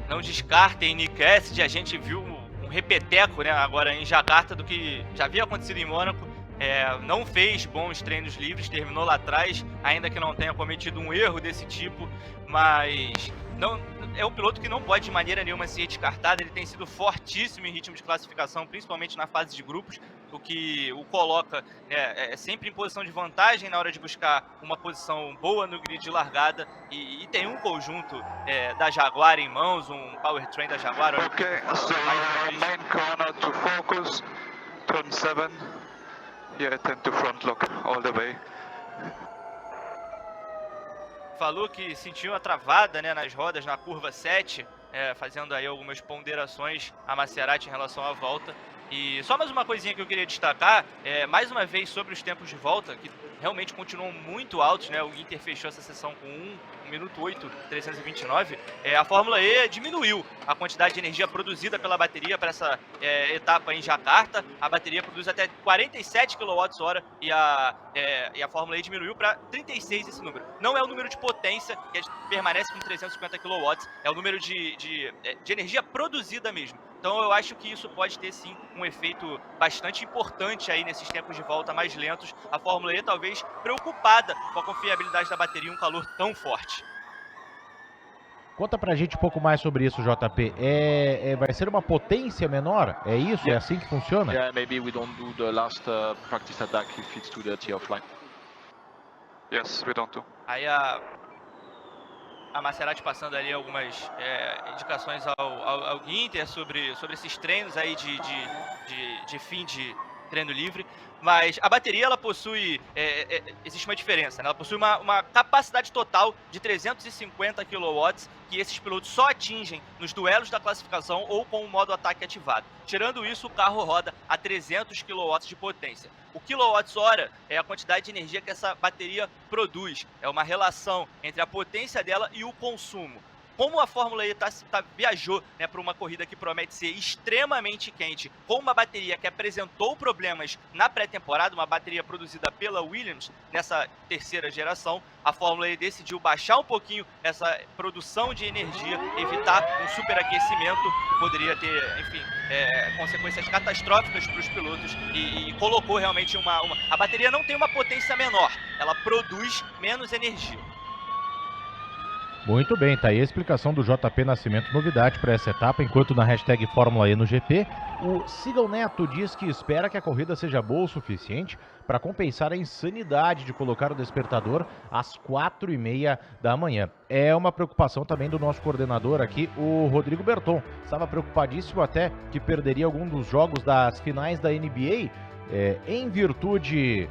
Não descartem Nick Cassidy, a gente viu um repeteco, né, agora em Jacarta do que já havia acontecido em Mônaco. Não fez bons treinos livres, terminou lá atrás, ainda que não tenha cometido um erro desse tipo, mas é um piloto que não pode de maneira nenhuma ser descartado. Ele tem sido fortíssimo em ritmo de classificação, principalmente na fase de grupos, o que o coloca sempre em posição de vantagem na hora de buscar uma posição boa no grid de largada, e tem um conjunto da Jaguar em mãos, um powertrain da Jaguar. Okay, so main corner to focus, turn 7, yeah, tend to front lock all the way. Falou que sentiu uma travada, né, nas rodas na curva 7, fazendo aí algumas ponderações a Maserati em relação à volta. E só mais uma coisinha que eu queria destacar, mais uma vez sobre os tempos de volta, que realmente continuam muito altos, né? O Ginter fechou essa sessão com 1 minuto 8,329. A Fórmula E diminuiu a quantidade de energia produzida pela bateria para essa etapa em Jacarta. A bateria produz até 47 kWh e a Fórmula E diminuiu para 36 esse número. Não é o número de potência, que permanece com 350 kW, é o número de energia produzida mesmo. Então eu acho que isso pode ter sim um efeito bastante importante aí nesses tempos de volta mais lentos. A Fórmula E talvez preocupada com a confiabilidade da bateria em um calor tão forte. Conta pra gente um pouco mais sobre isso, JP. Vai ser uma potência menor? É isso? Yeah. É assim que funciona? Yeah, maybe we don't do the last practice attack if it's too dirty offline. Yes, we don't do. Aí a Maserati passando ali algumas indicações ao Ginter sobre esses treinos aí de fim de treino livre. Mas a bateria, ela possui, existe uma diferença, né? Ela possui uma capacidade total de 350 kW, que esses pilotos só atingem nos duelos da classificação ou com o modo ataque ativado. Tirando isso, o carro roda a 300 kW de potência. O kWh é a quantidade de energia que essa bateria produz. É uma relação entre a potência dela e o consumo. Como a Fórmula E viajou, né, para uma corrida que promete ser extremamente quente, com uma bateria que apresentou problemas na pré-temporada, uma bateria produzida pela Williams nessa terceira geração, a Fórmula E decidiu baixar um pouquinho essa produção de energia, evitar um superaquecimento que poderia ter, enfim, consequências catastróficas para os pilotos, e colocou realmente a bateria não tem uma potência menor, ela produz menos energia. Muito bem, tá aí a explicação do JP Nascimento, novidade para essa etapa, enquanto na hashtag Fórmula E no GP, o Sigal Neto diz que espera que a corrida seja boa o suficiente para compensar a insanidade de colocar o despertador às 4h30 da manhã. É uma preocupação também do nosso coordenador aqui, o Rodrigo Berton. Estava preocupadíssimo até que perderia algum dos jogos das finais da NBA, em virtude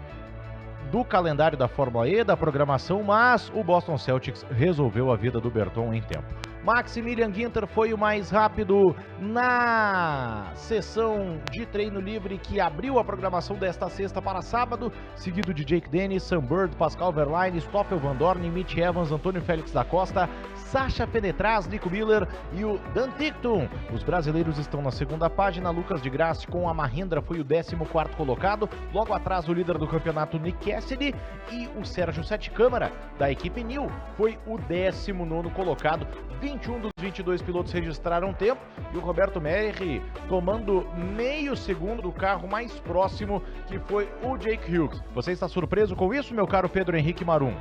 do calendário da Fórmula E, da programação, mas o Boston Celtics resolveu a vida do Berton em tempo. Maximilian Ginter foi o mais rápido na sessão de treino livre que abriu a programação desta sexta para sábado, seguido de Jake Dennis, Sam Bird, Pascal Wehrlein, Stoffel Van Dorn, Mitch Evans, Antônio Félix da Costa, Sasha Penetraz, Nico Miller e o Dan Tickton. Os brasileiros estão na segunda página. Lucas de Grassi com a Mahindra foi o 14º colocado, logo atrás o líder do campeonato Nick Cassidy, e o Sérgio Sete Câmara da equipe New foi o 19º colocado. 21 dos 22 pilotos registraram tempo e o Roberto Merri tomando meio segundo do carro mais próximo, que foi o Jake Hughes. Você está surpreso com isso, meu caro Pedro Henrique Marum?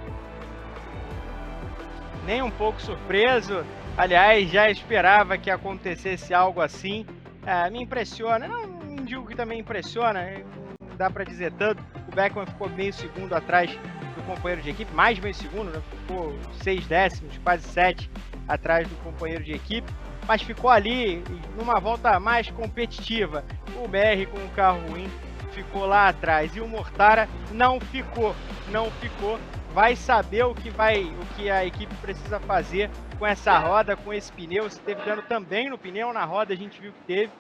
Nem um pouco surpreso. Aliás, já esperava que acontecesse algo assim. Me impressiona, não digo que também impressiona, não dá para dizer tanto. O Beckman ficou meio segundo atrás do companheiro de equipe, mais de meio segundo, né? Ficou 6 décimos, quase 7 atrás do companheiro de equipe, mas ficou ali numa volta mais competitiva. O Merri com um carro ruim ficou lá atrás e o Mortara não ficou. Vai saber o que a equipe precisa fazer com essa roda, com esse pneu. Se teve dano também no pneu, na roda a gente viu que teve,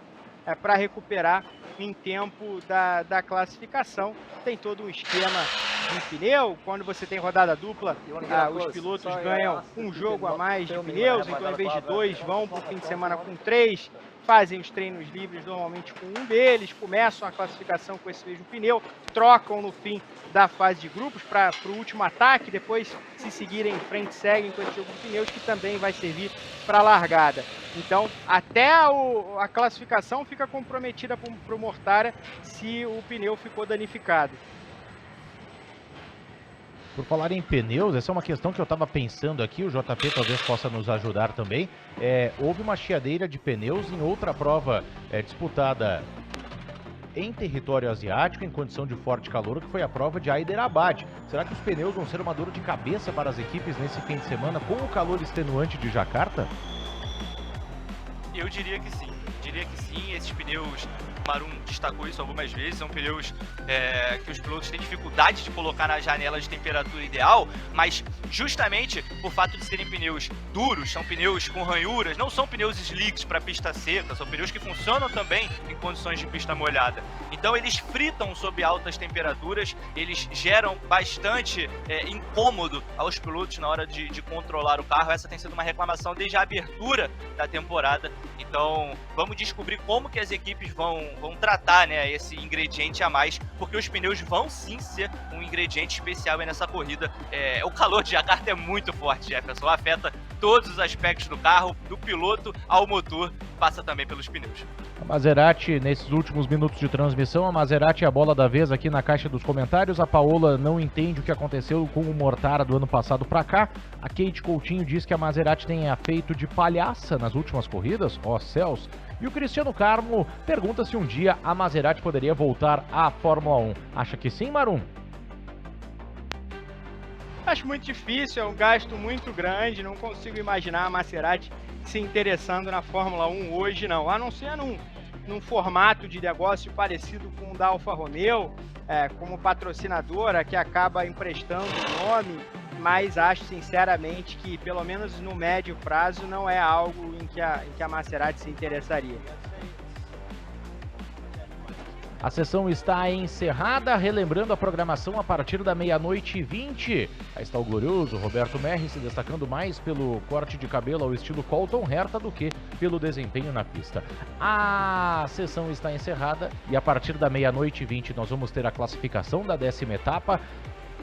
para recuperar em tempo da classificação. Tem todo um esquema de pneu. Quando você tem rodada dupla, os pilotos ganham um jogo a mais de pneus, então em vez de 2, vão para o fim de semana com 3, fazem os treinos livres normalmente com um deles, começam a classificação com esse mesmo pneu, trocam no fim da fase de grupos para o último ataque, depois se seguirem em frente, seguem com esse jogo de pneus que também vai servir para a largada. Então, até a classificação fica comprometida para o Mortara se o pneu ficou danificado. Por falar em pneus, essa é uma questão que eu estava pensando aqui, o JP talvez possa nos ajudar também. Houve uma chiadeira de pneus em outra prova disputada em território asiático, em condição de forte calor, que foi a prova de Hyderabad. Será que os pneus vão ser uma dor de cabeça para as equipes nesse fim de semana, com o calor extenuante de Jacarta? Eu diria que sim. Esses pneus, o Marum destacou isso algumas vezes, são pneus que os pilotos têm dificuldade de colocar na janela de temperatura ideal, mas justamente por fato de serem pneus duros, são pneus com ranhuras, não são pneus slicks para pista seca, são pneus que funcionam também em condições de pista molhada. Então eles fritam sob altas temperaturas, eles geram bastante incômodo aos pilotos na hora de controlar o carro. Essa tem sido uma reclamação desde a abertura da temporada. Então vamos descobrir como que as equipes vão tratar, né, esse ingrediente a mais, porque os pneus vão sim ser um ingrediente especial aí nessa corrida. O calor de Jacarta é muito forte, Jefferson, afeta todos os aspectos do carro, do piloto ao motor, passa também pelos pneus. A Maserati, nesses últimos minutos de transmissão, a Maserati é a bola da vez aqui na caixa dos comentários. A Paola não entende o que aconteceu com o Mortara do ano passado para cá. A Kate Coutinho diz que a Maserati tem feito de palhaça nas últimas corridas, ó céus. E o Cristiano Carmo pergunta se um dia a Maserati poderia voltar à Fórmula 1. Acha que sim, Marum? Acho muito difícil, é um gasto muito grande, não consigo imaginar a Maserati se interessando na Fórmula 1 hoje, não. A não ser num formato de negócio parecido com o da Alfa Romeo, como patrocinadora, que acaba emprestando o nome, mas acho sinceramente que, pelo menos no médio prazo, não é algo em que a Maserati se interessaria. A sessão está encerrada, relembrando a programação a partir da 00h20. Aí está o glorioso Roberto Merri se destacando mais pelo corte de cabelo ao estilo Colton Herta do que pelo desempenho na pista. A sessão está encerrada e a partir da 00h20 nós vamos ter a classificação da 10ª etapa.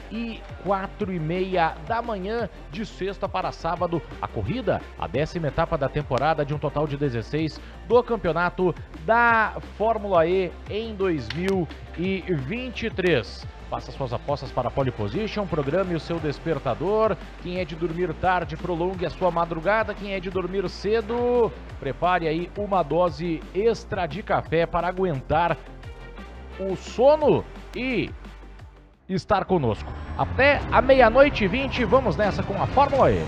E 4h30 da manhã de sexta para sábado, a corrida, a 10ª etapa da temporada de um total de 16 do campeonato da Fórmula E em 2023. Faça suas apostas para a pole position, programe o seu despertador. Quem é de dormir tarde, prolongue a sua madrugada. Quem é de dormir cedo, prepare aí uma dose extra de café para aguentar o sono e estar conosco. Até a 00h20, vamos nessa com a Fórmula E.